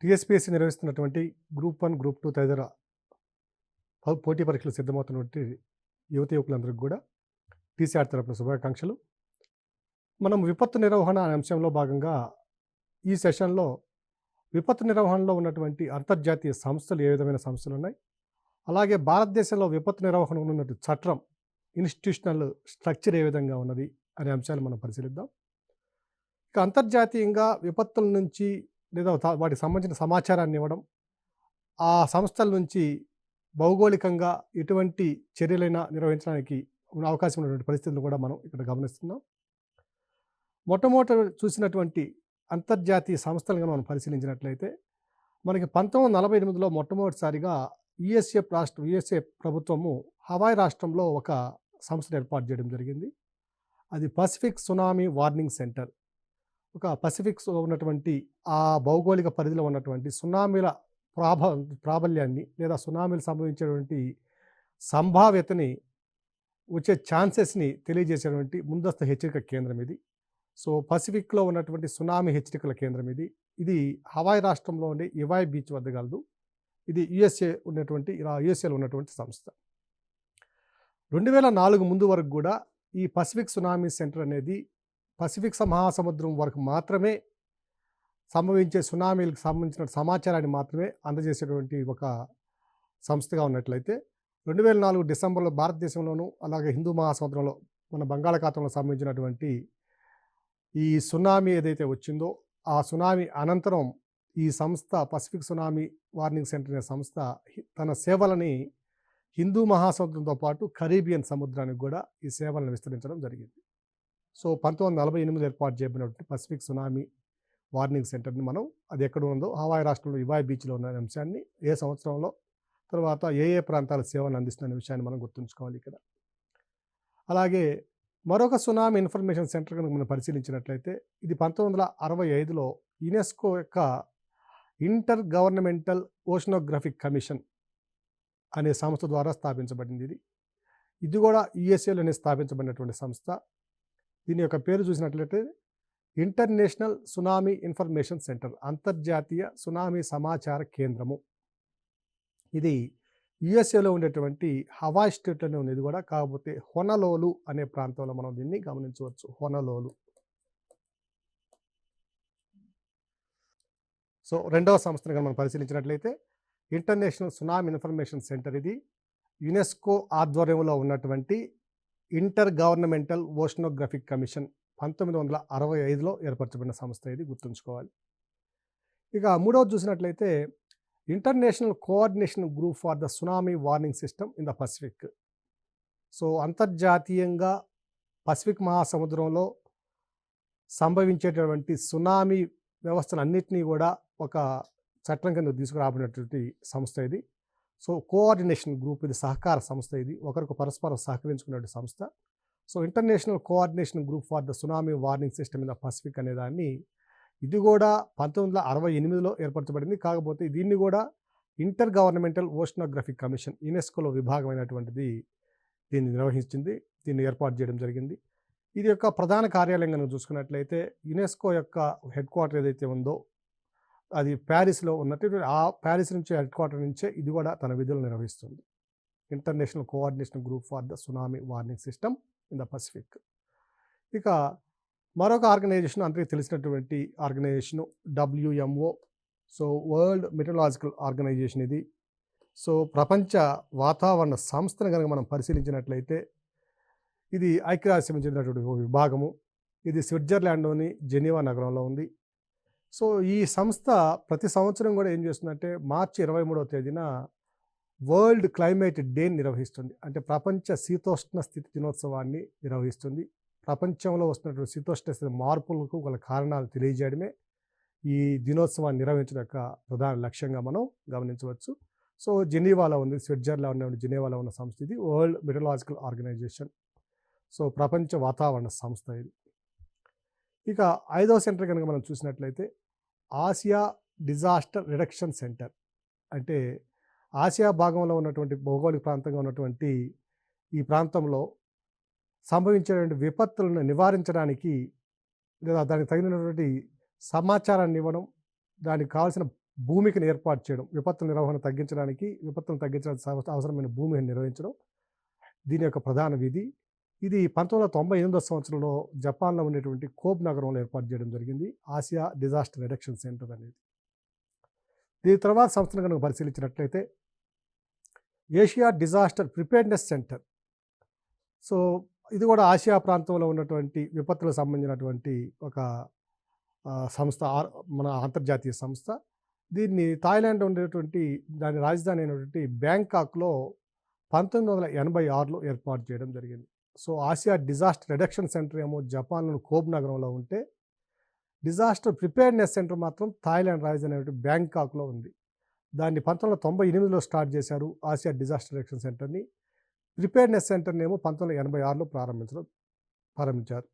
TSPSC నిర్వహిస్తున్నటువంటి group 1, group 2 తదితర పోటీ పరీక్షలు సిద్ధమవుతున్నటువంటి యువకులందరికీ కూడా టీసీఆర్ తరపున శుభాకాంక్షలు. మనం విపత్తు నిర్వహణ అనే అంశంలో భాగంగా ఈ సెషన్లో విపత్తు నిర్వహణలో ఉన్నటువంటి అంతర్జాతీయ సంస్థలు ఏ విధమైన సంస్థలు ఉన్నాయి, అలాగే భారతదేశంలో విపత్తు నిర్వహణ ఉన్నటువంటి చట్టం ఇన్స్టిట్యూషనల్ స్ట్రక్చర్ ఏ విధంగా ఉన్నది అనే అంశాలు మనం పరిశీలిద్దాం. ఇక అంతర్జాతీయంగా విపత్తుల నుంచి లేదా వాటికి సంబంధించిన సమాచారాన్ని ఇవ్వడం, ఆ సంస్థల నుంచి భౌగోళికంగా ఎటువంటి చర్యలైనా నిర్వహించడానికి అవకాశం ఉన్నటువంటి పరిస్థితులు కూడా మనం ఇక్కడ గమనిస్తున్నాం. మొట్టమొదట చూసినటువంటి అంతర్జాతీయ సంస్థలను మనం పరిశీలించినట్లయితే మనకి 1948లో మొట్టమొదటిసారిగా యుఎస్ఏ ప్రభుత్వము హవాయ్ రాష్ట్రంలో ఒక సంస్థను ఏర్పాటు చేయడం జరిగింది. అది పసిఫిక్ సునామీ వార్నింగ్ సెంటర్. ఒక పసిఫిక్స్లో ఉన్నటువంటి ఆ భౌగోళిక పరిధిలో ఉన్నటువంటి సునామీల ప్రాబల్యాన్ని లేదా సునామీలు సంభవించేటువంటి సంభావ్యతని, వచ్చే ఛాన్సెస్ని తెలియజేసేటువంటి ముందస్తు హెచ్చరిక కేంద్రం ఇది. సో పసిఫిక్లో ఉన్నటువంటి సునామీ హెచ్చరికల కేంద్రం ఇది. ఇది హవాయ్ రాష్ట్రంలో ఉండే ఇవాయ్ బీచ్ వద్ద కలదు. ఇది యుఎస్ఏలో ఉన్నటువంటి సంస్థ. 2004 ముందు వరకు కూడా ఈ పసిఫిక్ సునామీ సెంటర్ అనేది పసిఫిక్ మహాసముద్రం వరకు మాత్రమే సంభవించే సునామీలకు సంబంధించిన సమాచారాన్ని మాత్రమే అందజేసేటువంటి ఒక సంస్థగా ఉన్నట్లయితే 2004 డిసెంబర్లో భారతదేశంలోనూ అలాగే హిందూ మహాసముద్రంలో మన బంగాళాఖాతంలో సంబంధించినటువంటి ఈ సునామీ ఏదైతే వచ్చిందో ఆ సునామీ అనంతరం ఈ సంస్థ పసిఫిక్ సునామీ వార్నింగ్ సెంటర్ అనే సంస్థ తన సేవలని హిందూ మహాసముద్రంతో పాటు కరీబియన్ సముద్రానికి కూడా ఈ సేవలను విస్తరించడం జరిగింది. సో 1948 ఏర్పాటు చేయబడినటువంటి పసిఫిక్ సునామీ వార్నింగ్ సెంటర్ని మనం అది ఎక్కడ ఉందో హవాయ్ రాష్ట్రంలో ఇవాయ్ బీచ్లో ఉన్న అంశాన్ని ఏ సంవత్సరంలో తర్వాత ఏ ప్రాంతాల సేవలు అందిస్తున్న విషయాన్ని మనం గుర్తుంచుకోవాలి ఇక్కడ. అలాగే మరొక సునామీ ఇన్ఫర్మేషన్ సెంటర్ కనుక మనం పరిశీలించినట్లయితే ఇది 1965లో యునెస్కో యొక్క ఇంటర్ గవర్నమెంటల్ ఓషనోగ్రఫిక్ కమిషన్ అనే సంస్థ ద్వారా స్థాపించబడింది. ఇది కూడా యుఎస్ఏలోనే స్థాపించబడినటువంటి సంస్థ. దీని యొక్క పేరు చూసినట్లయితే ఇంటర్నేషనల్ సునామీ ఇన్ఫర్మేషన్ సెంటర్, అంతర్జాతీయ సునామీ సమాచార కేంద్రము. ఇది యుఎస్ఏలో ఉండేటువంటి హవాయ్ స్టేట్లోనే ఉంది. ఇది కూడా కాకపోతే హొనలోలు అనే ప్రాంతంలో మనం దీన్ని గమనించవచ్చు. హొనలోలు. సో రెండవ సంస్థను మనం పరిశీలించినట్లయితే ఇంటర్నేషనల్ సునామీ ఇన్ఫర్మేషన్ సెంటర్. ఇది యునెస్కో ఆధ్వర్యంలో ఉన్నటువంటి ఇంటర్ గవర్నమెంటల్ ఓషనోగ్రఫిక్ కమిషన్ 1965లో ఏర్పరచబడిన సంస్థ. ఇది గుర్తుంచుకోవాలి. ఇక మూడవది చూసినట్లయితే international coordination group for the tsunami warning system in the Pacific. So అంతర్జాతీయంగా పసిఫిక్ మహాసముద్రంలో సంభవించేటటువంటి సునామీ వ్యవస్థలన్నింటినీ కూడా ఒక చట్టం కింద తీసుకురాబడినటువంటి సంస్థ ఇది. సో కోఆర్డినేషన్ గ్రూప్, ఇది సహకార సంస్థ. ఇది ఒకరికి పరస్పరం సహకరించుకునే సంస్థ. So international coordination group for the tsunami warning system in the Pacific అనే దాన్ని, ఇది కూడా 1968లో ఏర్పరచబడింది. కాకపోతే దీన్ని కూడా ఇంటర్ గవర్నమెంటల్ ఓషనోగ్రఫిక్ కమిషన్, యునెస్కోలో విభాగమైనటువంటిది దీన్ని నిర్వహించింది, దీన్ని ఏర్పాటు చేయడం జరిగింది. ఇది యొక్క ప్రధాన కార్యాలయం కనుక చూసుకున్నట్లయితే యునెస్కో యొక్క హెడ్ క్వార్టర్ ఏదైతే ఉందో అది ప్యారిస్లో ఉన్నట్టు, ఆ ప్యారిస్ నుంచి హెడ్ క్వార్టర్ నుంచే ఇది కూడా తన విధులు నిర్వహిస్తుంది. International coordination group for the tsunami warning system in the Pacific. ఇక మరొక ఆర్గనైజేషన్, అందరికీ తెలిసినటువంటి organisation WMO. So world meteorological organisation ఇది. సో ప్రపంచ వాతావరణ సంస్థను కనుక మనం పరిశీలించినట్లయితే ఇది ఐక్యరాజ్యం చెందినటువంటి విభాగము. ఇది స్విట్జర్లాండ్లోని జెనీవా నగరంలో ఉంది. సో ఈ సంస్థ ప్రతి సంవత్సరం కూడా ఏం చేస్తుందంటే మార్చి 23వ తేదీన వరల్డ్ క్లైమేట్ డే నిర్వహిస్తుంది. అంటే ప్రపంచ శీతోష్ణ స్థితి దినోత్సవాన్ని నిర్వహిస్తుంది. ప్రపంచంలో వస్తున్నటువంటి శీతోష్ణ స్థితి మార్పులకు గల కారణాలు తెలియజేయడమే ఈ దినోత్సవాన్ని నిర్వహించడం యొక్క ప్రధాన లక్ష్యంగా మనం గమనించవచ్చు. సో జెనీవాలో ఉంది, స్విట్జర్లాండ్లో ఉన్న జెనీవాలో ఉన్న సంస్థ ఇది వరల్డ్ మెటలాజికల్ ఆర్గనైజేషన్. సో ప్రపంచ వాతావరణ సంస్థ ఇది. ఇక ఐదవ సెంటర్ కనుక మనం చూసినట్లయితే ఆసియా డిజాస్టర్ రిడక్షన్ సెంటర్. అంటే ఆసియా భాగంలో ఉన్నటువంటి భౌగోళిక ప్రాంతంగా ఉన్నటువంటి ఈ ప్రాంతంలో సంభవించేటువంటి విపత్తులను నివారించడానికి లేదా దానికి తగినటువంటి సమాచారాన్ని ఇవ్వడం, దానికి కావాల్సిన భూమికను ఏర్పాటు చేయడం, విపత్తుల నిర్వహణ తగ్గించడానికి, విపత్తులను తగ్గించడానికి అవసరమైన భూమిని నిర్వహించడం దీని యొక్క ప్రధాన విధి. ఇది 1998 సంవత్సరంలో జపాన్లో ఉండేటువంటి కోబ్ నగరంలో ఏర్పాటు చేయడం జరిగింది, ఆసియా డిజాస్టర్ రిడక్షన్ సెంటర్ అనేది. దీని తర్వాత సంస్థను కనుక పరిశీలించినట్లయితే Asia disaster preparedness centre. So ఇది కూడా ఆసియా ప్రాంతంలో ఉన్నటువంటి విపత్తులకు సంబంధించినటువంటి ఒక సంస్థ, మన అంతర్జాతీయ సంస్థ. దీన్ని థాయిలాండ్ ఉండేటువంటి దాని రాజధాని అయినటువంటి బ్యాంకాక్లో 1986లో ఏర్పాటు చేయడం జరిగింది. So Asia disaster reduction centre ఏమో జపాన్లోని కోబ్ నగరంలో ఉంటే, డిజాస్టర్ ప్రిపేర్నెస్ సెంటర్ మాత్రం థాయిలాండ్ రాజధాని అయినటువంటి బ్యాంకాక్లో ఉంది. దాన్ని 1998లో స్టార్ట్ చేశారు ఆసియా డిజాస్టర్ రిడక్షన్ సెంటర్ని. ప్రిపేర్నెస్ సెంటర్ని ఏమో 1986లో ప్రారంభించారు.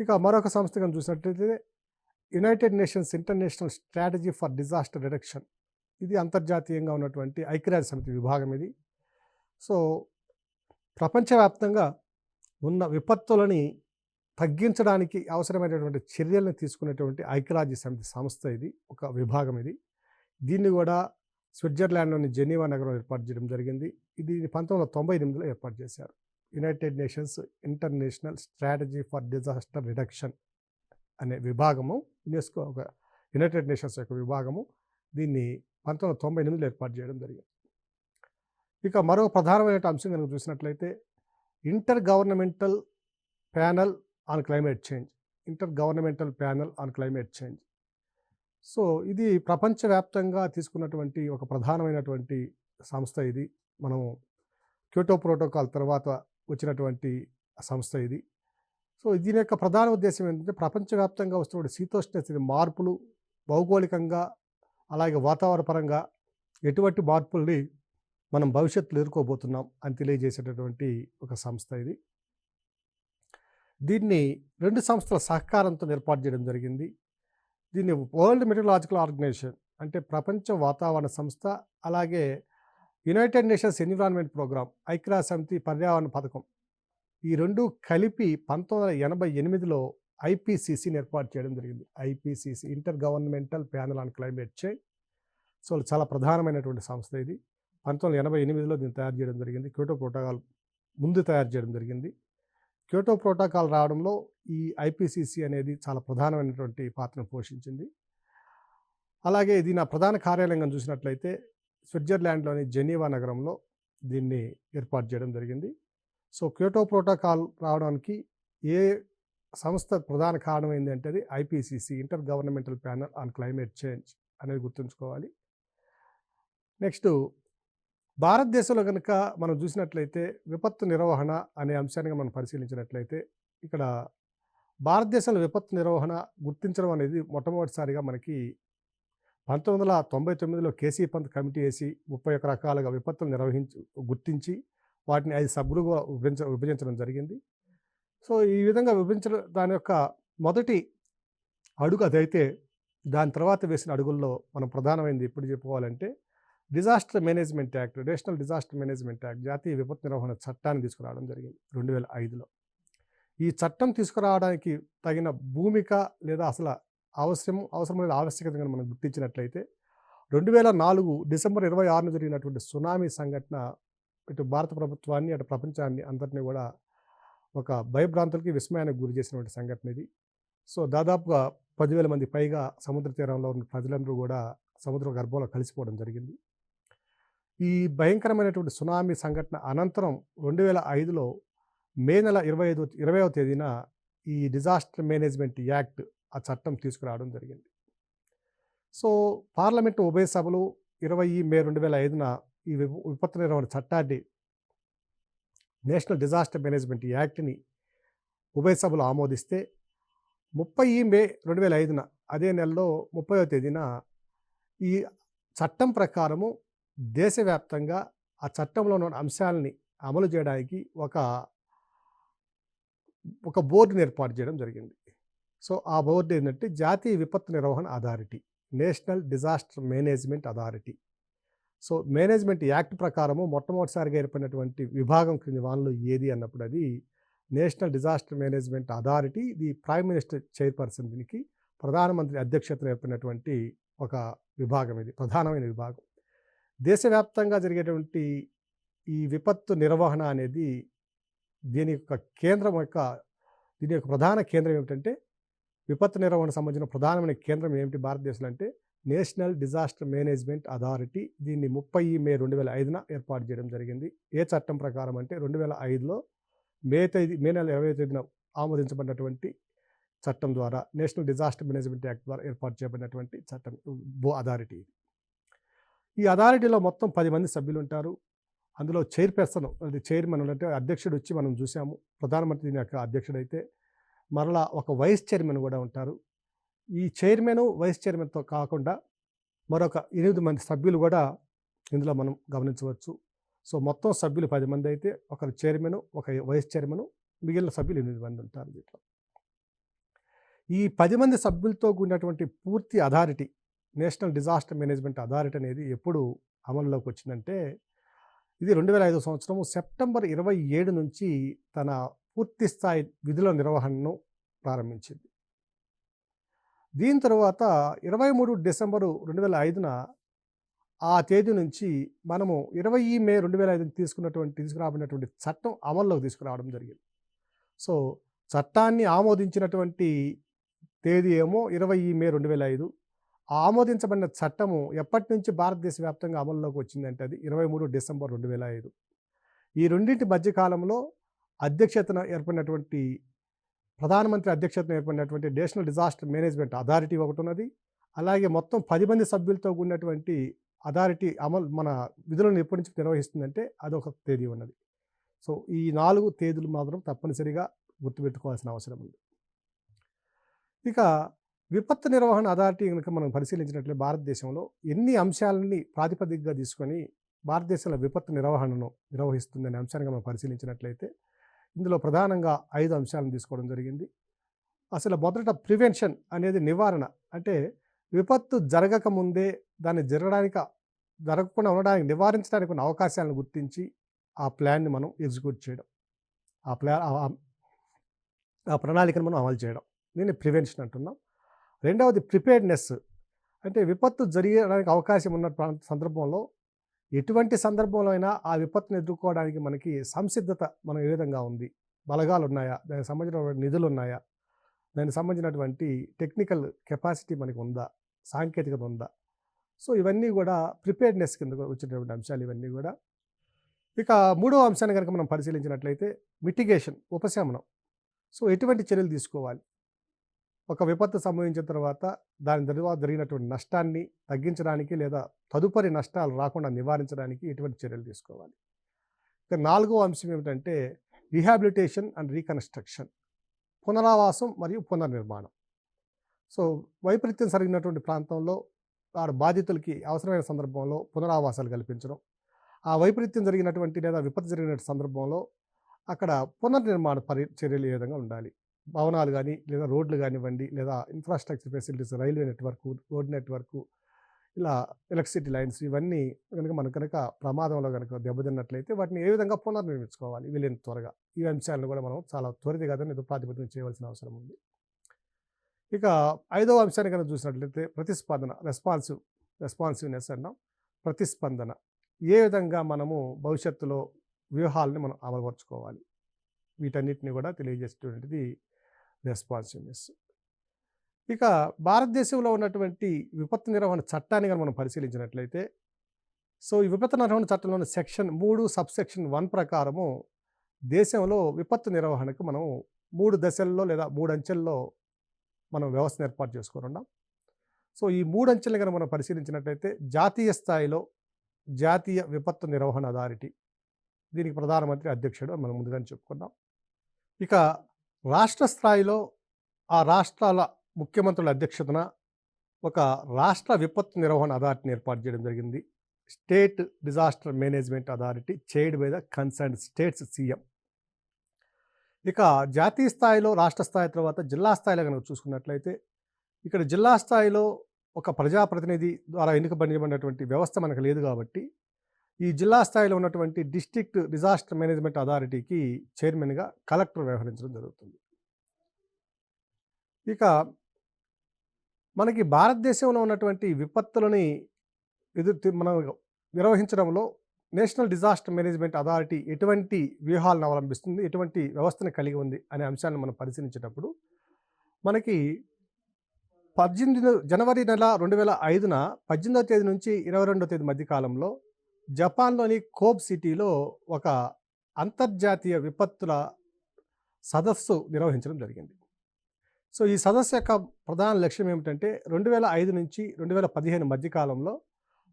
ఇక మరొక సంస్థ కనుక చూసినట్లయితే United nations international strategy for disaster reduction. ఇది అంతర్జాతీయంగా ఉన్నటువంటి ఐక్యరాజ్య సమితి విభాగం ఇది. సో ప్రపంచవ్యాప్తంగా ఉన్న విపత్తులని తగ్గించడానికి అవసరమైనటువంటి చర్యలను తీసుకునేటువంటి ఐక్యరాజ్య సమితి సంస్థ ఇది, ఒక విభాగం ఇది. దీన్ని కూడా స్విట్జర్లాండ్లోని జెనీవా నగరం ఏర్పాటు చేయడం జరిగింది. ఇది 1998లో ఏర్పాటు చేశారు. United nations international strategy for disaster reduction అనే విభాగము, యునెస్కో ఒక యునైటెడ్ నేషన్స్ యొక్క విభాగము. దీన్ని 1998లో ఏర్పాటు చేయడం జరిగింది. ఇక మరో ప్రధానమైన అంశం కనుక చూసినట్లయితే inter governmental panel on climate change. Inter governmental panel on climate change. So ఇది ప్రపంచవ్యాప్తంగా తీసుకున్నటువంటి ఒక ప్రధానమైనటువంటి సంస్థ ఇది. మనం క్యోటో ప్రోటోకాల్ తర్వాత వచ్చినటువంటి సంస్థ ఇది. సో దీని యొక్క ప్రధాన ఉద్దేశం ఏంటంటే ప్రపంచవ్యాప్తంగా వస్తున్న శీతోష్ణ మార్పులు, భౌగోళికంగా అలాగే వాతావరణపరంగా ఎటువంటి మార్పుల్ని మనం భవిష్యత్తులో ఎదుర్కోబోతున్నాం అని తెలియజేసేటటువంటి ఒక సంస్థ ఇది. దీన్ని 2 సంస్థల సహకారంతో ఏర్పాటు చేయడం జరిగింది. దీన్ని వరల్డ్ మెటీరియలాజికల్ ఆర్గనైజేషన్ అంటే ప్రపంచ వాతావరణ సంస్థ, అలాగే యునైటెడ్ నేషన్స్ ఎన్విరాన్మెంట్ ప్రోగ్రామ్ ఐక్యరాజ్య సమితి పర్యావరణ పథకం, ఈ 2 కలిపి 1988లో ఐపీసీసీని ఏర్పాటు చేయడం జరిగింది. IPCC inter governmental panel on climate change. So చాలా ప్రధానమైనటువంటి సంస్థ ఇది. 1988లో దీన్ని తయారు చేయడం జరిగింది. క్యోటో ప్రోటోకాల్ ముందు తయారు చేయడం జరిగింది. క్యోటో ప్రోటోకాల్ రావడంలో ఈ ఐపీసీసీ అనేది చాలా ప్రధానమైనటువంటి పాత్రను పోషించింది. అలాగే ఇది నా ప్రధాన కార్యాలయంగా చూసినట్లయితే స్విట్జర్లాండ్లోని జెనీవా నగరంలో దీన్ని ఏర్పాటు చేయడం జరిగింది. సో క్యోటో ప్రోటోకాల్ రావడానికి ఏ సంస్థ ప్రధాన కారణం ఏంటంటే అది IPCC inter governmental panel on climate change అనేది గుర్తుంచుకోవాలి. నెక్స్ట్ భారతదేశంలో కనుక మనం చూసినట్లయితే విపత్తు నిర్వహణ అనే అంశాన్ని మనం పరిశీలించినట్లయితే ఇక్కడ భారతదేశంలో విపత్తు నిర్వహణ గుర్తించడం అనేది మొట్టమొదటిసారిగా మనకి 1999లో కేసీ పంత్ కమిటీ వేసి 31 రకాలుగా విపత్తులు గుర్తించి వాటిని 5 సబ్ గ్రూపుగా విభజించడం జరిగింది. సో ఈ విధంగా విభజించడం దాని యొక్క మొదటి అడుగు అదైతే, దాని తర్వాత వేసిన అడుగుల్లో మనం ప్రధానమైనది ఇప్పుడు చెప్పుకోవాలంటే disaster management act, national disaster management act, జాతీయ విపత్తు నిర్వహణ చట్టాన్ని తీసుకురావడం జరిగింది 2005లో. ఈ చట్టం తీసుకురావడానికి తగిన భూమిక లేదా అసలు అవసరమైన ఆవశ్యకత మనం గుర్తించినట్లయితే 2004 డిసెంబర్ 26న జరిగినటువంటి సునామీ సంఘటన ఇటు భారత ప్రభుత్వాన్ని అటు ప్రపంచాన్ని అందరినీ కూడా ఒక భయభ్రాంతులకి విస్మయానికి గురి చేసినటువంటి సంఘటన ఇది. సో దాదాపుగా 10,000 మంది పైగా సముద్ర తీరంలో ఉన్న ప్రజలందరూ కూడా సముద్ర గర్భంలో కలిసిపోవడం జరిగింది. ఈ భయంకరమైనటువంటి సునామీ సంఘటన అనంతరం 2005లో మే నెల 20వ తేదీన ఈ డిజాస్టర్ మేనేజ్మెంట్ యాక్ట్ ఆ చట్టం తీసుకురావడం జరిగింది. సో పార్లమెంటు ఉభయ సభలు 20 మే 2005న ఈ విపత్తు నిర్వహణ చట్టాన్ని, నేషనల్ డిజాస్టర్ మేనేజ్మెంట్ యాక్ట్ని ఉభయ సభలు ఆమోదిస్తే 30 మే 2005న అదే నెలలో 30వ తేదీన ఈ చట్టం ప్రకారము దేశవ్యాప్తంగా ఆ చట్టంలో ఉన్న అంశాలని అమలు చేయడానికి ఒక బోర్డుని ఏర్పాటు చేయడం జరిగింది. సో ఆ బోర్డు ఏంటంటే జాతీయ విపత్తు నిర్వహణ authority, national disaster management authority. So management act ప్రకారము మొట్టమొదటిసారిగా ఏర్పడినటువంటి విభాగం క్రింది వానలో ఏది అన్నప్పుడు అది national disaster management authority. The prime minister chairperson, దీనికి ప్రధానమంత్రి అధ్యక్షతన ఏర్పడినటువంటి ఒక విభాగం, ఇది ప్రధానమైన విభాగం. దేశవ్యాప్తంగా జరిగేటువంటి ఈ విపత్తు నిర్వహణ అనేది దీని యొక్క దీని యొక్క ప్రధాన కేంద్రం ఏమిటంటే, విపత్తు నిర్వహణ సంబంధించిన ప్రధానమైన కేంద్రం ఏమిటి భారతదేశంలో అంటే నేషనల్ డిజాస్టర్ మేనేజ్మెంట్ అథారిటీ. దీన్ని 30 మే 2005న ఏర్పాటు చేయడం జరిగింది. ఏ చట్టం ప్రకారం అంటే 2005లో మే నెల 25న ఆమోదించబడినటువంటి చట్టం ద్వారా, నేషనల్ డిజాస్టర్ మేనేజ్మెంట్ యాక్ట్ ద్వారా ఏర్పాటు చేయబడినటువంటి చట్టం అథారిటీ. ఈ అథారిటీలో మొత్తం 10 మంది సభ్యులు ఉంటారు. అందులో చైర్మన్ అంటే అధ్యక్షుడు వచ్చి మనం చూసాము, ప్రధానమంత్రి దీని యొక్క అధ్యక్షుడు అయితే, మరలా ఒక వైస్ చైర్మన్ కూడా ఉంటారు. ఈ చైర్మన్, వైస్ చైర్మన్తో కాకుండా మరొక 8 మంది సభ్యులు కూడా ఇందులో మనం గమనించవచ్చు. సో మొత్తం సభ్యులు 10 మంది అయితే, ఒకరు చైర్మన్, ఒక వైస్ చైర్మన్, మిగిలిన సభ్యులు 8 మంది ఉంటారు దీంట్లో. ఈ 10 మంది సభ్యులతో కూడినటువంటి పూర్తి authority, national disaster management authority అనేది ఎప్పుడు అమల్లోకి వచ్చిందంటే, ఇది 2005 సంవత్సరం సెప్టెంబర్ 27 నుంచి తన పూర్తి స్థాయి విధుల నిర్వహణను ప్రారంభించింది. దీని తర్వాత 23 డిసెంబరు 2005న ఆ తేదీ నుంచి మనము 20 మే 2005 తీసుకురాబడినటువంటి చట్టం అమల్లోకి తీసుకురావడం జరిగింది. సో చట్టాన్ని ఆమోదించినటువంటి తేదీ ఏమో 20 మే 2005. ఆమోదించబడిన చట్టము ఎప్పటి నుంచి భారతదేశ వ్యాప్తంగా అమల్లోకి వచ్చిందంటే అది 23 డిసెంబర్ 2005. ఈ రెండింటి మధ్యకాలంలో ప్రధానమంత్రి అధ్యక్షతన ఏర్పడినటువంటి నేషనల్ డిజాస్టర్ మేనేజ్మెంట్ అథారిటీ ఒకటి ఉన్నది. అలాగే మొత్తం 10 మంది సభ్యులతో కూడినటువంటి అథారిటీ మన విధులను ఎప్పటి నుంచి నిర్వహిస్తుందంటే అదొక తేదీ ఉన్నది. సో ఈ 4 తేదీలు మాత్రం తప్పనిసరిగా గుర్తుపెట్టుకోవాల్సిన అవసరం ఉంది. ఇక విపత్తు నిర్వహణ అథారిటీ కనుక మనం పరిశీలించినట్లయితే భారతదేశంలో ఎన్ని అంశాలని ప్రాతిపదికగా తీసుకొని భారతదేశంలో విపత్తు నిర్వహణను నిర్వహిస్తుందనే అంశాన్ని మనం పరిశీలించినట్లయితే ఇందులో ప్రధానంగా 5 అంశాలను తీసుకోవడం జరిగింది. అసలు మొదట ప్రివెన్షన్ అనేది నివారణ, అంటే విపత్తు జరగకముందే దాన్ని జరగకుండా ఉండడానికి, నివారించడానికి ఉన్న అవకాశాలను గుర్తించి ఆ ప్లాన్ని మనం ఎగ్జిక్యూట్ చేయడం, ఆ ప్రణాళికను మనం అమలు చేయడం, దీన్ని ప్రివెన్షన్ అంటున్నాం. రెండవది ప్రిపేర్డ్నెస్, అంటే విపత్తు జరగడానికి అవకాశం ఉన్న సందర్భంలో, ఎటువంటి సందర్భంలో అయినా ఆ విపత్తును ఎదుర్కోవడానికి మనకి సంసిద్ధత మనం ఏ విధంగా ఉంది, బలగాలు ఉన్నాయా, దానికి సంబంధించిన నిధులు ఉన్నాయా, దానికి సంబంధించినటువంటి టెక్నికల్ కెపాసిటీ మనకి ఉందా, సాంకేతికత ఉందా. సో ఇవన్నీ కూడా ప్రిపేర్డ్నెస్ కింద వచ్చినటువంటి అంశాలు ఇవన్నీ కూడా. ఇక మూడవ అంశాన్ని కనుక మనం పరిశీలించినట్లయితే మిటిగేషన్, ఉపశమనం. సో ఎటువంటి చర్యలు తీసుకోవాలి, ఒక విపత్తు సంభవించిన తర్వాత దాని తర్వాత జరిగినటువంటి నష్టాన్ని తగ్గించడానికి లేదా తదుపరి నష్టాలు రాకుండా నివారించడానికి ఎటువంటి చర్యలు తీసుకోవాలి. ఇక 4వ అంశం ఏమిటంటే రీహాబిలిటేషన్ అండ్ రీకన్స్ట్రక్షన్, పునరావాసం మరియు పునర్నిర్మాణం. సో వైపరీత్యం జరిగినటువంటి ప్రాంతంలో బాధితులకి అవసరమైన సందర్భంలో పునరావాసాలు కల్పించడం, ఆ వైపరీత్యం జరిగినటువంటి లేదా విపత్తు జరిగిన సందర్భంలో అక్కడ పునర్నిర్మాణ చర్యలు ఏ విధంగా ఉండాలి, భవనాలు కానీ లేదా రోడ్లు కానివ్వండి, లేదా infrastructure facilities, railway network, road network, ఇలా ఎలక్ట్రిసిటీ లైన్స్, ఇవన్నీ కనుక ప్రమాదంలో కనుక దెబ్బతిన్నట్లయితే వాటిని ఏ విధంగా పునర్నిర్మించుకోవాలి వీలైనంత త్వరగా. ఈ అంశాలను కూడా మనం చాలా త్వరితగతిన నిధు ప్రాతిపదికన చేయవలసిన అవసరం ఉంది. ఇక 5వ అంశాన్ని కనుక చూసినట్లయితే ప్రతిస్పందన, రెస్పాన్సివ్నెస్ అన్నాం. ప్రతిస్పందన, ఏ విధంగా మనము భవిష్యత్తులో వ్యూహాలని మనం అమలుపరుచుకోవాలి, వీటన్నిటిని కూడా తెలియజేసేటువంటిది రెస్పాన్సివ్నెస్. ఇక భారతదేశంలో ఉన్నటువంటి విపత్తు నిర్వహణ చట్టాన్ని కనుక మనం పరిశీలించినట్లయితే, సో ఈ విపత్తు నిర్వహణ చట్టంలోని సెక్షన్ 3 సబ్సెక్షన్ 1 ప్రకారము దేశంలో విపత్తు నిర్వహణకు మనం 3 దశల్లో లేదా 3 అంచెల్లో మనం వ్యవస్థను ఏర్పాటు చేసుకొని ఉన్నాం. సో ఈ 3 అంచెలను కనుక మనం పరిశీలించినట్లయితే జాతీయ స్థాయిలో జాతీయ విపత్తు నిర్వహణ అథారిటీ, దీనికి ప్రధానమంత్రి అధ్యక్షుడు మనం ముందుగానే చెప్పుకున్నాం. ఇక రాష్ట్ర స్థాయిలో ఆ రాష్ట్రాల ముఖ్యమంత్రుల అధ్యక్షతన ఒక రాష్ట్ర విపత్తు నిర్వహణ అథారిటీని ఏర్పాటు చేయడం జరిగింది. State disaster management authority chaired by the concerned states CM. ఇక జాతీయ స్థాయిలో, రాష్ట్ర స్థాయి తర్వాత జిల్లా స్థాయిలో కనుక చూసుకున్నట్లయితే, ఇక్కడ జిల్లా స్థాయిలో ఒక ప్రజాప్రతినిధి ద్వారా ఎన్నికబడినటువంటి వ్యవస్థ మనకు లేదు కాబట్టి ఈ జిల్లా స్థాయిలో ఉన్నటువంటి డిస్ట్రిక్ట్ డిజాస్టర్ మేనేజ్మెంట్ అథారిటీకి చైర్మన్గా కలెక్టర్ వ్యవహరించడం జరుగుతుంది. ఇక మనకి భారతదేశంలో ఉన్నటువంటి విపత్తులని మనం నిర్వహించడంలో నేషనల్ డిజాస్టర్ మేనేజ్మెంట్ అథారిటీ ఎటువంటి వ్యూహాలను అవలంబిస్తుంది, ఎటువంటి వ్యవస్థను కలిగి ఉంది అనే అంశాలను మనం పరిశీలించేటప్పుడు మనకి 18 జనవరి నెల 2005న 18వ తేదీ నుంచి 22వ తేదీ మధ్య కాలంలో జపాన్లోని కోబ్ సిటీలో ఒక అంతర్జాతీయ విపత్తుల సదస్సు నిర్వహించడం జరిగింది. సో ఈ సదస్సు యొక్క ప్రధాన లక్ష్యం ఏమిటంటే 2005 నుంచి 2015 మధ్యకాలంలో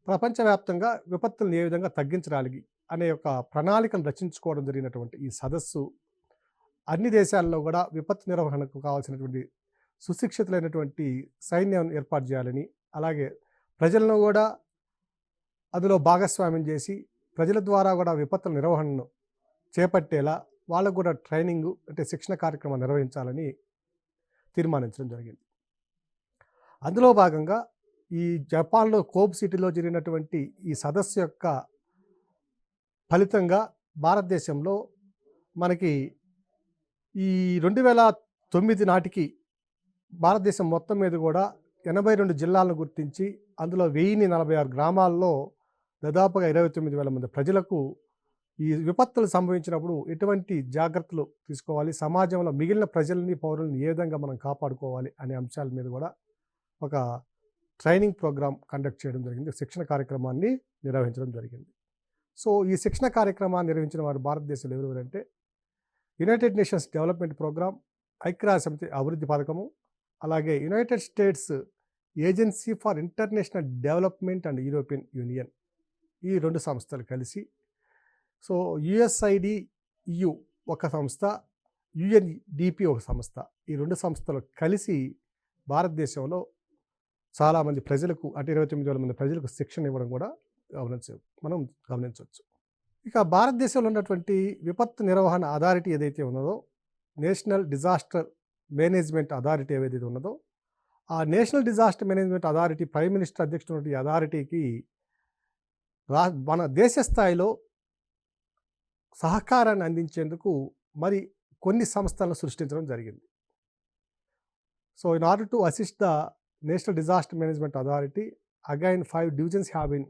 ప్రపంచవ్యాప్తంగా విపత్తులను ఏ విధంగా తగ్గించడానికి అనే ఒక ప్రణాళికను రచించుకోవడం జరిగినటువంటి ఈ సదస్సు అన్ని దేశాల్లో కూడా విపత్తు నిర్వహణకు కావాల్సినటువంటి సుశిక్షితులైనటువంటి సైన్యం ఏర్పాటు చేయాలని, అలాగే ప్రజలను కూడా అందులో భాగస్వామ్యం చేసి ప్రజల ద్వారా కూడా విపత్తుల నిర్వహణను చేపట్టేలా వాళ్ళకు కూడా ట్రైనింగు అంటే శిక్షణ కార్యక్రమం నిర్వహించాలని తీర్మానించడం జరిగింది. అందులో భాగంగా ఈ జపాన్లో కోబ్ సిటీలో జరిగినటువంటి ఈ సదస్సు యొక్క ఫలితంగా భారతదేశంలో మనకి ఈ 2009 నాటికి భారతదేశం మొత్తం మీద కూడా 82 జిల్లాలను గుర్తించి అందులో 1046 గ్రామాల్లో దాదాపుగా 29,000 మంది ప్రజలకు ఈ విపత్తులు సంభవించినప్పుడు ఎటువంటి జాగ్రత్తలు తీసుకోవాలి, సమాజంలో మిగిలిన ప్రజల్ని పౌరుల్ని ఏ విధంగా మనం కాపాడుకోవాలి అనే అంశాల మీద కూడా ఒక ట్రైనింగ్ ప్రోగ్రామ్ కండక్ట్ చేయడం జరిగింది, శిక్షణ కార్యక్రమాన్ని నిర్వహించడం జరిగింది. సో ఈ శిక్షణ కార్యక్రమాన్ని నిర్వహించిన వారు భారతదేశంలో ఎవరెవరంటే యునైటెడ్ నేషన్స్ డెవలప్మెంట్ ప్రోగ్రామ్, ఐక్యరాజ్య సమితి అభివృద్ధి పథకము, అలాగే United states agency for international development and European union, ఈ 2 సంస్థలు కలిసి, సో యుఎస్ఐడి EU ఒక సంస్థ, UNDP ఒక సంస్థ, ఈ 2 సంస్థలు కలిసి భారతదేశంలో చాలామంది ప్రజలకు అంటే 29,000 మంది ప్రజలకు శిక్షణ ఇవ్వడం కూడా మనం గమనించవచ్చు. ఇక భారతదేశంలో ఉన్నటువంటి విపత్తు నిర్వహణ అథారిటీ ఏదైతే ఉన్నదో, నేషనల్ డిజాస్టర్ మేనేజ్మెంట్ అథారిటీ ఏదైతే ఉన్నదో, ఆ national disaster management authority prime minister అధ్యక్షుడు అథారిటీకి మన దేశ స్థాయిలో సహకారాన్ని అందించేందుకు మరి కొన్ని సంస్థలను సృష్టించడం జరిగింది. So in order to assist the national disaster management authority again 5 divisions have been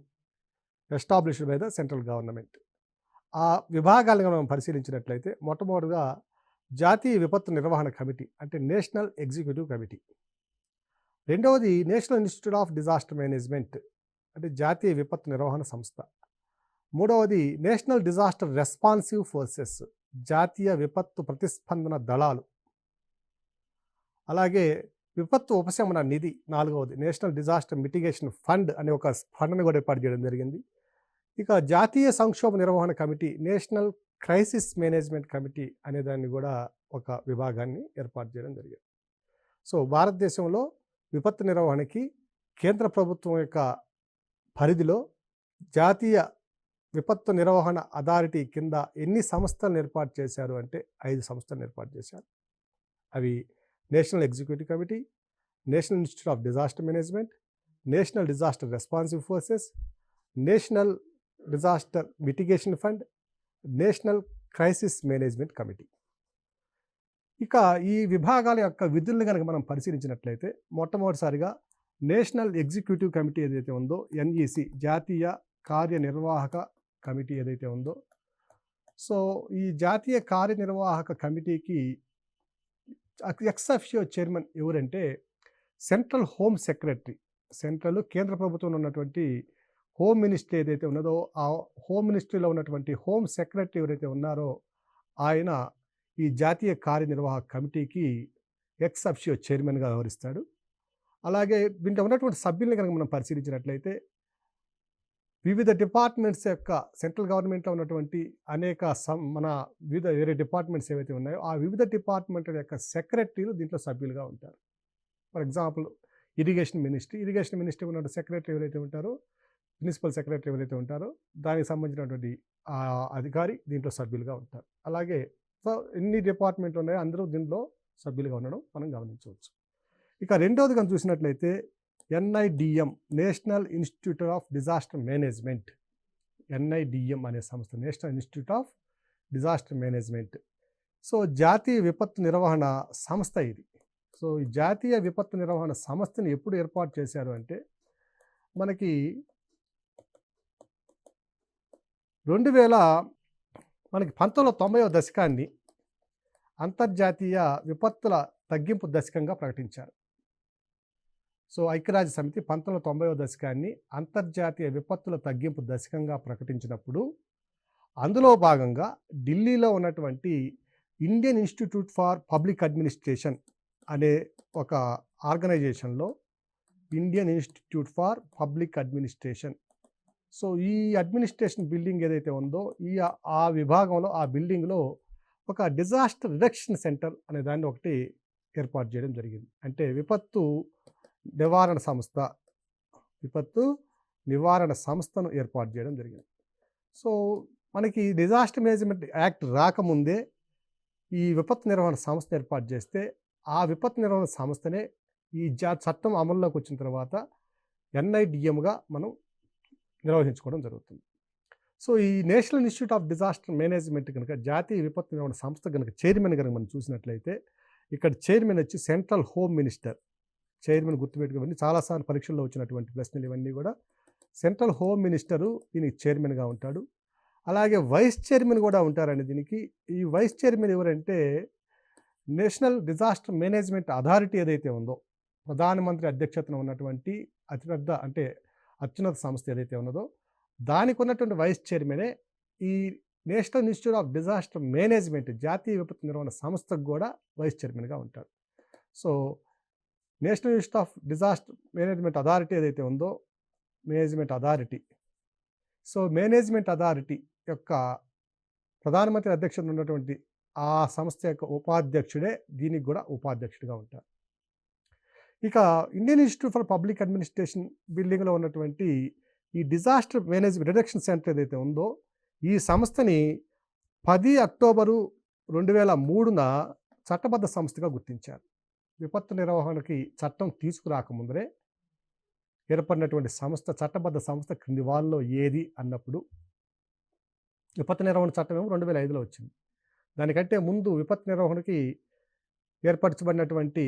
established by the central government. ఆ విభాగాలను మనం పరిశీలించినట్లయితే మొట్టమొదటిగా జాతీయ విపత్తు నిర్వహణ కమిటీ అంటే నేషనల్ ఎగ్జిక్యూటివ్ కమిటీ, రెండవది national institute of disaster management అంటే జాతీయ విపత్తు నిర్వహణ సంస్థ, మూడవది నేషనల్ డిజాస్టర్ రెస్పాన్సివ్ ఫోర్సెస్ జాతీయ విపత్తు ప్రతిస్పందన దళాలు, అలాగే విపత్తు ఉపశమన నిధి నాలుగవది నేషనల్ డిజాస్టర్ మిటిగేషన్ ఫండ్ అనే ఒక ఫండ్ని కూడా ఏర్పాటు చేయడం జరిగింది. ఇక జాతీయ సంక్షోభ నిర్వహణ committee national crisis management committee అనే దాన్ని కూడా ఒక విభాగాన్ని ఏర్పాటు చేయడం జరిగింది. సో భారతదేశంలో విపత్తు నిర్వహణకి కేంద్ర ప్రభుత్వం యొక్క పరిధిలో జాతీయ విపత్తు నిర్వహణ అథారిటీ కింద ఎన్ని సంస్థలను ఏర్పాటు చేశారు అంటే 5 సంస్థలను ఏర్పాటు చేశారు. అవి national executive committee, national institute of disaster management, national disaster responsive forces, national disaster mitigation fund, national crisis management committee. ఇక ఈ విభాగాల యొక్క విధులను కనుక మనం పరిశీలించినట్లయితే మొట్టమొదటిసారిగా నేషనల్ ఎగ్జిక్యూటివ్ కమిటీ ఏదైతే ఉందో NEC జాతీయ కార్యనిర్వాహక కమిటీ ఏదైతే ఉందో, సో ఈ జాతీయ కార్యనిర్వాహక కమిటీకి ఎక్స్ అఫిషియో చైర్మన్ ఎవరంటే సెంట్రల్ హోమ్ సెక్రటరీ, సెంట్రల్ కేంద్ర ప్రభుత్వంలో ఉన్నటువంటి హోమ్ మినిస్ట్రీ ఏదైతే ఉన్నదో ఆ హోమ్ మినిస్ట్రీలో ఉన్నటువంటి హోమ్ సెక్రటరీ ఎవరైతే ఉన్నారో ఆయన ఈ జాతీయ కార్యనిర్వాహక కమిటీకి ఎక్స్ అఫిషియో చైర్మన్గా వ్యవహరిస్తాడు. అలాగే దీంట్లో ఉన్నటువంటి సభ్యుల్ని కనుక మనం పరిశీలించినట్లయితే వివిధ డిపార్ట్మెంట్స్ యొక్క సెంట్రల్ గవర్నమెంట్లో ఉన్నటువంటి అనేక మన వివిధ వేరే డిపార్ట్మెంట్స్ ఏవైతే ఉన్నాయో ఆ వివిధ డిపార్ట్మెంట్ల యొక్క సెక్రటరీలు దీంట్లో సభ్యులుగా ఉంటారు. ఫర్ ఎగ్జాంపుల్ ఇరిగేషన్ మినిస్ట్రీ ఉన్న సెక్రటరీ ఎవరైతే ఉంటారో, ప్రిన్సిపల్ సెక్రటరీ ఎవరైతే ఉంటారో దానికి సంబంధించినటువంటి అధికారి దీంట్లో సభ్యులుగా ఉంటారు. అలాగే సో ఎన్ని డిపార్ట్మెంట్లు ఉన్నాయో అందరూ దీంట్లో సభ్యులుగా ఉండడం మనం గమనించవచ్చు. ఇక రెండవది కనుక చూసినట్లయితే NIDM national institute of disaster management, NIDM అనే సంస్థ national institute of disaster management. So జాతీయ విపత్తు నిర్వహణ సంస్థ ఇది. సో ఈ జాతీయ విపత్తు నిర్వహణ సంస్థని ఎప్పుడు ఏర్పాటు చేశారు అంటే మనకి 1990వ దశకాన్ని అంతర్జాతీయ విపత్తుల తగ్గింపు దశకంగా ప్రకటించారు. సో ఐక్యరాజ్య సమితి 1990వ దశకాన్ని అంతర్జాతీయ విపత్తుల తగ్గింపు దశకంగా ప్రకటించినప్పుడు అందులో భాగంగా ఢిల్లీలో ఉన్నటువంటి Indian institute for public administration అనే ఒక ఆర్గనైజేషన్లో Indian institute for public administration, so ఈ అడ్మినిస్ట్రేషన్ బిల్డింగ్ ఏదైతే ఉందో ఆ విభాగంలో ఆ బిల్డింగ్లో ఒక డిజాస్టర్ రిడక్షన్ సెంటర్ అనే దాన్ని ఒకటి ఏర్పాటు చేయడం జరిగింది. అంటే విపత్తు నివారణ సంస్థను ఏర్పాటు చేయడం జరిగింది. సో మనకి డిజాస్టర్ మేనేజ్మెంట్ యాక్ట్ రాకముందే ఈ విపత్తు నిర్వహణ సంస్థ ఏర్పాటు చేస్తే ఆ విపత్తు నిర్వహణ సంస్థనే ఈ చట్టం అమల్లోకి వచ్చిన తర్వాత NIDMగా మనం నిర్వహించుకోవడం జరుగుతుంది. సో ఈ national institute of disaster management కనుక జాతీయ విపత్తు నిర్వహణ సంస్థ కనుక చైర్మన్ కనుక మనం చూసినట్లయితే ఇక్కడ చైర్మన్ వచ్చి సెంట్రల్ హోమ్ మినిస్టర్. చైర్మన్ గుర్తుపెట్టుకోండి, చాలాసార్లు పరీక్షల్లో వచ్చినటువంటి ప్రశ్నలు ఇవన్నీ కూడా. సెంట్రల్ హోమ్ మినిస్టరు దీనికి చైర్మన్గా ఉంటాడు. అలాగే వైస్ చైర్మన్ కూడా ఉంటారండి దీనికి. ఈ వైస్ చైర్మన్ ఎవరంటే నేషనల్ డిజాస్టర్ మేనేజ్మెంట్ అథారిటీ ఏదైతే ఉందో ప్రధానమంత్రి అధ్యక్షతన ఉన్నటువంటి అత్యున్నత సంస్థ ఏదైతే ఉన్నదో దానికి ఉన్నటువంటి వైస్ చైర్మనే ఈ national institute of disaster management జాతీయ విపత్తు నిర్వహణ సంస్థకు కూడా వైస్ చైర్మన్గా ఉంటాడు. So national institute of disaster management authority ఏదైతే ఉందో మేనేజ్మెంట్ అథారిటీ యొక్క ప్రధానమంత్రి అధ్యక్షతన ఉన్నటువంటి ఆ సంస్థ యొక్క ఉపాధ్యక్షుడే దీనికి కూడా ఉపాధ్యక్షుడిగా ఉంటారు. ఇక Indian institute for public administration బిల్డింగ్లో ఉన్నటువంటి ఈ డిజాస్టర్ మేనేజ్మెంట్ రిడక్షన్ సెంటర్ ఏదైతే ఉందో ఈ సంస్థని 10 అక్టోబరు 2003న చట్టబద్ధ సంస్థగా గుర్తించారు. విపత్తు నిర్వహణకి చట్టం తీసుకురాకముందరే ఏర్పడినటువంటి సంస్థ, చట్టబద్ధ సంస్థ క్రింది వాళ్ళలో ఏది అన్నప్పుడు విపత్తు నిర్వహణ చట్టం ఏమో 2005లో వచ్చింది. దానికంటే ముందు విపత్తు నిర్వహణకి ఏర్పరచబడినటువంటి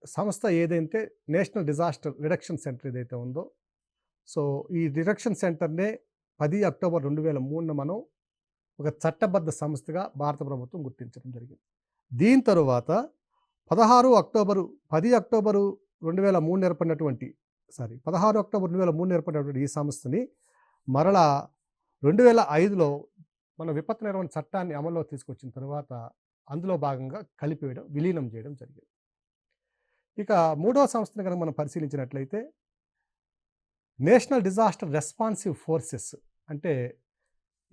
సంస్థ ఏదైతే నేషనల్ డిజాస్టర్ రిడక్షన్ సెంటర్ ఏదైతే ఉందో, సో ఈ రిడక్షన్ సెంటర్నే 10 అక్టోబర్ 2003న మనం ఒక చట్టబద్ధ సంస్థగా భారత ప్రభుత్వం గుర్తించడం జరిగింది. దీని తరువాత 16 అక్టోబరు 2003 ఏర్పడినటువంటి 16 అక్టోబర్ 2003 ఏర్పడినటువంటి ఈ సంస్థని మరలా 2005లో మన విపత్తు నిర్వహణ చట్టాన్ని అమల్లో తీసుకొచ్చిన తర్వాత అందులో భాగంగా విలీనం చేయడం జరిగింది. ఇక మూడవ సంస్థను కనుక మనం పరిశీలించినట్లయితే నేషనల్ డిజాస్టర్ రెస్పాన్సివ్ ఫోర్సెస్, అంటే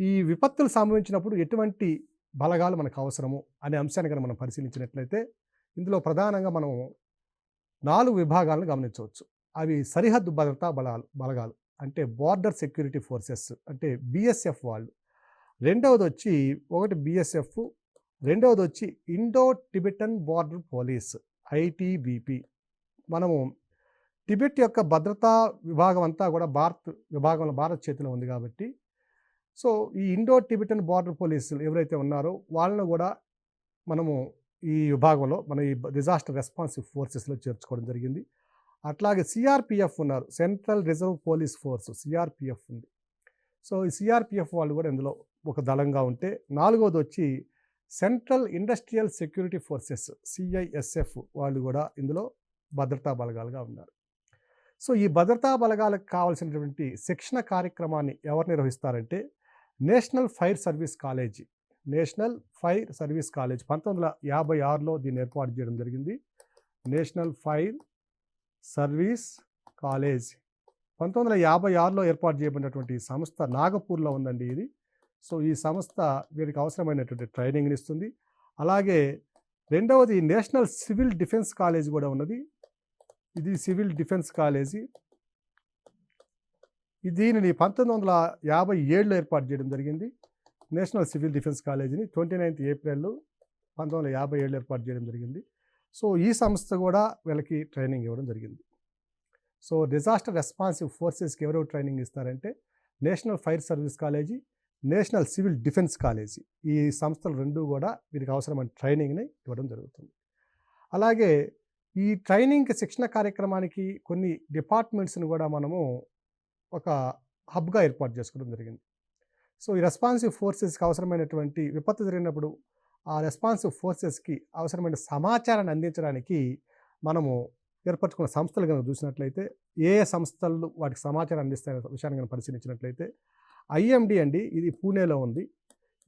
ఈ విపత్తులు సంభవించినప్పుడు ఎటువంటి బలగాలు మనకు అవసరము అనే అంశాన్ని కనుక మనం పరిశీలించినట్లయితే ఇందులో ప్రధానంగా మనం 4 విభాగాలను గమనించవచ్చు. అవి సరిహద్దు భద్రతా బలగాలు అంటే బార్డర్ సెక్యూరిటీ ఫోర్సెస్ అంటే BSF వాళ్ళు. రెండవది వచ్చి BSF, రెండవది వచ్చి Indo Tibetan border police ITBP. మనము టిబెట్ యొక్క భద్రతా విభాగం అంతా కూడా భారత్ చేతిలో ఉంది కాబట్టి సో ఈ ఇండో టిబెటన్ బార్డర్ పోలీసులు ఎవరైతే ఉన్నారో వాళ్ళను కూడా మనము ఈ విభాగంలో మన ఈ డిజాస్టర్ రెస్పాన్సివ్ ఫోర్సెస్లో చేర్చుకోవడం జరిగింది. అట్లాగే CRPF ఉన్నారు, central reserve police force CRPF ఉంది. సో ఈ CRPF వాళ్ళు కూడా ఇందులో ఒక దళంగా ఉంటే, నాలుగవది వచ్చి central industrial security forces CISF వాళ్ళు కూడా ఇందులో భద్రతా బలగాలుగా ఉన్నారు. సో ఈ భద్రతా బలగాలకు కావాల్సినటువంటి శిక్షణ కార్యక్రమాన్ని ఎవరు నిర్వహిస్తారంటే నేషనల్ ఫైర్ సర్వీస్ కాలేజీ 1956లో దీన్ని ఏర్పాటు చేయడం జరిగింది. నేషనల్ ఫైర్ సర్వీస్ కాలేజ్ 1956లో ఏర్పాటు చేయబడినటువంటి సంస్థ నాగపూర్లో ఉందండి ఇది. సో ఈ సంస్థ వీరికి అవసరమైనటువంటి ట్రైనింగ్ని ఇస్తుంది. అలాగే రెండవది నేషనల్ సివిల్ డిఫెన్స్ కాలేజ్ కూడా ఉన్నది. ఇది సివిల్ డిఫెన్స్ కాలేజీ. దీనిని 1957లో ఏర్పాటు చేయడం జరిగింది. నేషనల్ సివిల్ డిఫెన్స్ కాలేజీని 29 ఏప్రిల్ 1957లో ఏర్పాటు చేయడం జరిగింది. సో ఈ సంస్థ కూడా వీళ్ళకి ట్రైనింగ్ ఇవ్వడం జరిగింది. సో డిజాస్టర్ రెస్పాన్సివ్ ఫోర్సెస్కి ఎవరెవరు ట్రైనింగ్ ఇస్తారంటే national fire service college, national civil defence college. ఈ సంస్థలు రెండూ కూడా వీరికి అవసరమైన ట్రైనింగ్ని ఇవ్వడం జరుగుతుంది. అలాగే ఈ ట్రైనింగ్ శిక్షణ కార్యక్రమానికి కొన్ని డిపార్ట్మెంట్స్ని కూడా మనము ఒక హబ్గా ఏర్పాటు చేసుకోవడం జరిగింది. సో ఈ రెస్పాన్సివ్ ఫోర్సెస్కి అవసరమైనటువంటి విపత్తు జరిగినప్పుడు ఆ రెస్పాన్సివ్ ఫోర్సెస్కి అవసరమైన సమాచారాన్ని అందించడానికి మనము ఏర్పరచుకున్న సంస్థలు కనుక చూసినట్లయితే ఏ ఏ సంస్థలు వాటికి సమాచారం అందిస్తాయనే విషయాన్ని కనుక పరిశీలించినట్లయితే ఐఎండి అండి, ఇది పూణేలో ఉంది.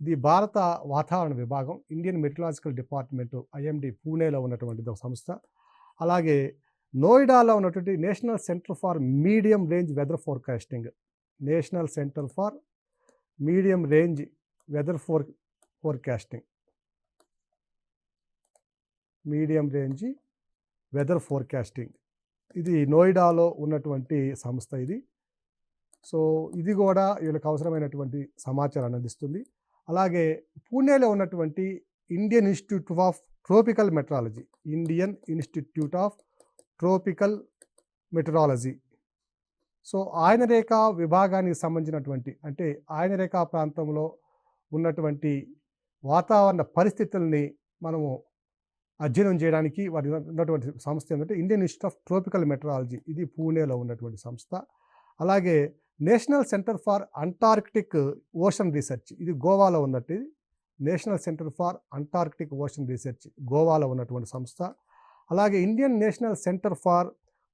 ఇది భారత వాతావరణ విభాగం, ఇండియన్ మెట్రలాజికల్ డిపార్ట్మెంట్ ఐఎండి పూణేలో ఉన్నటువంటి ఒక సంస్థ. అలాగే నోయిడాలో ఉన్నటువంటి national centre for medium range weather forecasting, national centre for medium range weather forecasting, medium range weather forecasting, ఇది నోయిడాలో ఉన్నటువంటి సంస్థ ఇది. సో ఇది కూడా వీళ్ళకి అవసరమైనటువంటి సమాచారాన్ని అందిస్తుంది. అలాగే పూణేలో ఉన్నటువంటి Indian institute of tropical meteorology, Indian institute of tropical meteorology, so ఆయనరేఖ విభాగానికి సంబంధించినటువంటి, అంటే ఆయనరేఖ ప్రాంతంలో ఉన్నటువంటి వాతావరణ పరిస్థితుల్ని మనము అధ్యయనం చేయడానికి వారి ఉన్నటువంటి సంస్థ ఏంటంటే Indian institute of tropical meteorology, ఇది పూణేలో ఉన్నటువంటి సంస్థ. అలాగే national centre for Antarctic ocean research, ఇది గోవాలో ఉన్నట్టు, national centre for Antarctic ocean research గోవాలో ఉన్నటువంటి సంస్థ. అలాగే Indian national centre for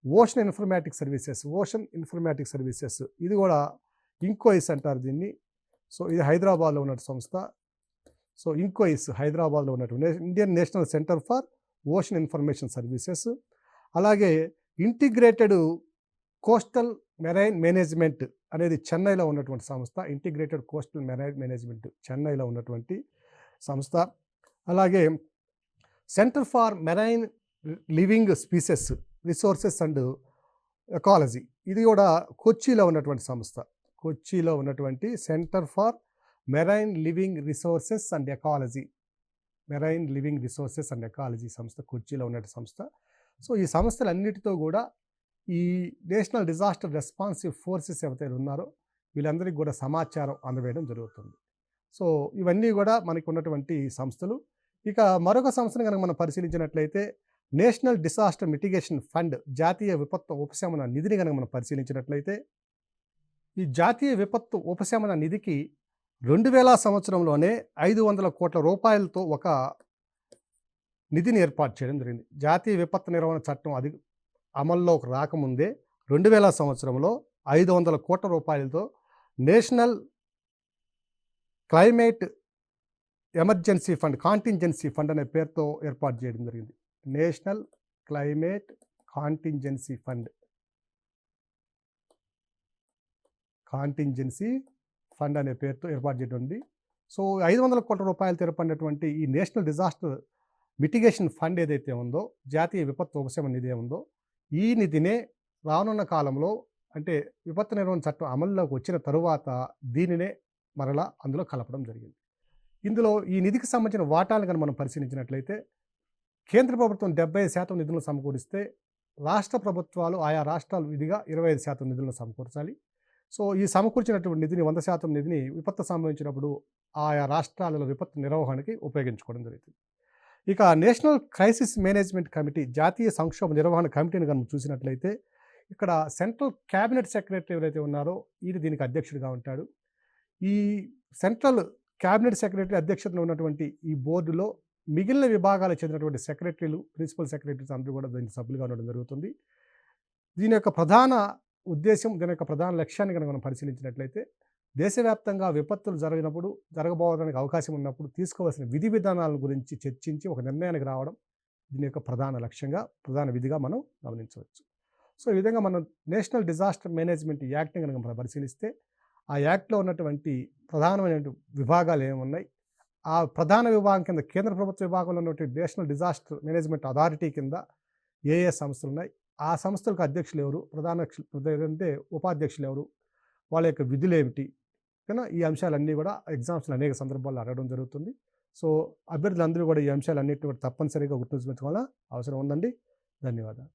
ocean informatic services, ocean informatic services, ఇది కూడా ఇంకోయిస్ అంటారు దీన్ని. సో ఇది హైదరాబాద్లో ఉన్న సంస్థ. సో ఇంకోయిస్ హైదరాబాద్లో ఉన్నటువంటి Indian national centre for ocean information services. అలాగే ఇంటిగ్రేటెడ్ కోస్టల్ మెరైన్ మేనేజ్మెంట్ అనేది చెన్నైలో ఉన్నటువంటి సంస్థ, ఇంటిగ్రేటెడ్ కోస్టల్ మెరైన్ మేనేజ్మెంట్ చెన్నైలో ఉన్నటువంటి సంస్థ. అలాగే centre for marine living species resources and ecology, ఇది కూడా కొచ్చిలో ఉన్నటువంటి సంస్థ, కొచ్చిలో ఉన్నటువంటి centre for marine living resources and ecology, marine living resources and ecology సంస్థ కొచ్చిలో ఉన్న సంస్థ. సో ఈ సంస్థలన్నిటితో కూడా ఈ నేషనల్ డిజాస్టర్ రెస్పాన్సివ్ ఫోర్సెస్ ఎవరైతే ఉన్నారో వీళ్ళందరికీ కూడా సమాచారం అందవేయడం జరుగుతుంది. సో ఇవన్నీ కూడా మనకు ఉన్నటువంటి సంస్థలు. ఇక మరొక సంస్థను కనుక మనం పరిశీలించినట్లయితే నేషనల్ డిజాస్టర్ మిటిగేషన్ ఫండ్, జాతీయ విపత్తు ఉపశమన నిధిని కనుక మనం పరిశీలించినట్లయితే ఈ జాతీయ విపత్తు ఉపశమన నిధికి 2000 సంవత్సరంలోనే 500 కోట్ల రూపాయలతో ఒక నిధిని ఏర్పాటు చేయడం జరిగింది. జాతీయ విపత్తు నిర్వహణ చట్టం అది అమల్లోకి రాకముందే 2000 సంవత్సరంలో 500 కోట్ల రూపాయలతో national climate emergency fund, contingency fund అనే పేరుతో ఏర్పాటు చేయడం జరిగింది. National climate contingency fund, contingency fund అనే పేరుతో ఏర్పాటు చేయడం ఉంది. సో 500 కోట్ల రూపాయలతో ఏర్పడినటువంటి ఈ నేషనల్ డిజాస్టర్ మిటిగేషన్ ఫండ్ ఏదైతే ఉందో, జాతీయ విపత్తు ఉపశమన నిధి ఉందో, ఈ నిధినే రానున్న కాలంలో, అంటే విపత్తు నిర్వహణ చట్టం అమల్లోకి వచ్చిన తరువాత దీనినే మరలా అందులో కలపడం జరిగింది. ఇందులో ఈ నిధికి సంబంధించిన వాటాలను కనుక మనం పరిశీలించినట్లయితే కేంద్ర ప్రభుత్వం 70% నిధులను సమకూరిస్తే రాష్ట్ర ప్రభుత్వాలు ఆయా రాష్ట్రాలు విధిగా 25% నిధులను సమకూర్చాలి. సో ఈ సమకూర్చినటువంటి నిధిని 100% నిధిని విపత్తు సంభవించినప్పుడు ఆయా రాష్ట్రాలలో విపత్తు నిర్వహణకి ఉపయోగించుకోవడం జరుగుతుంది. ఇక నేషనల్ క్రైసిస్ మేనేజ్మెంట్ కమిటీ, జాతీయ సంక్షోభ నిర్వహణ కమిటీని కనుక చూసినట్లయితే ఇక్కడ సెంట్రల్ క్యాబినెట్ సెక్రటరీ ఎవరైతే ఉన్నారో ఈయన దీనికి అధ్యక్షుడిగా ఉంటాడు. ఈ సెంట్రల్ క్యాబినెట్ సెక్రటరీ అధ్యక్షతలో ఉన్నటువంటి ఈ బోర్డులో మిగిలిన విభాగాలకు చెందినటువంటి సెక్రటరీలు, ప్రిన్సిపల్ సెక్రటరీస్ అందరూ కూడా దీనికి సభ్యులుగా ఉండడం జరుగుతుంది. దీని యొక్క ప్రధాన ఉద్దేశం, దీని యొక్క ప్రధాన లక్ష్యాన్ని కనుక మనం పరిశీలించినట్లయితే దేశవ్యాప్తంగా విపత్తులు జరగబోవడానికి అవకాశం ఉన్నప్పుడు తీసుకోవాల్సిన విధి విధానాల గురించి చర్చించి ఒక నిర్ణయానికి రావడం దీని యొక్క ప్రధాన లక్ష్యంగా, ప్రధాన విధిగా మనం గమనించవచ్చు. సో ఈ విధంగా మనం నేషనల్ డిజాస్టర్ మేనేజ్మెంట్ యాక్ట్ని కనుక మనం పరిశీలిస్తే ఆ యాక్ట్లో ఉన్నటువంటి ప్రధానమైన విభాగాలు ఏమున్నాయి, ఆ ప్రధాన విభాగం కింద కేంద్ర ప్రభుత్వ విభాగంలో ఉన్నటువంటి నేషనల్ డిజాస్టర్ మేనేజ్మెంట్ అథారిటీ కింద ఏ ఏ సంస్థలు ఉన్నాయి, ఆ సంస్థలకు అధ్యక్షులు ఎవరు, అంటే ఉపాధ్యక్షులు ఎవరు, వాళ్ళ యొక్క విధులు ఏమిటి, కానీ ఈ అంశాలన్నీ కూడా ఎగ్జామ్స్లో అనేక సందర్భాల్లో అడగడం జరుగుతుంది. సో అభ్యర్థులందరూ కూడా ఈ అంశాలన్నింటినీ కూడా తప్పనిసరిగా గుర్తుంచుకోవాల్సిన అవసరం ఉందండి. ధన్యవాదాలు.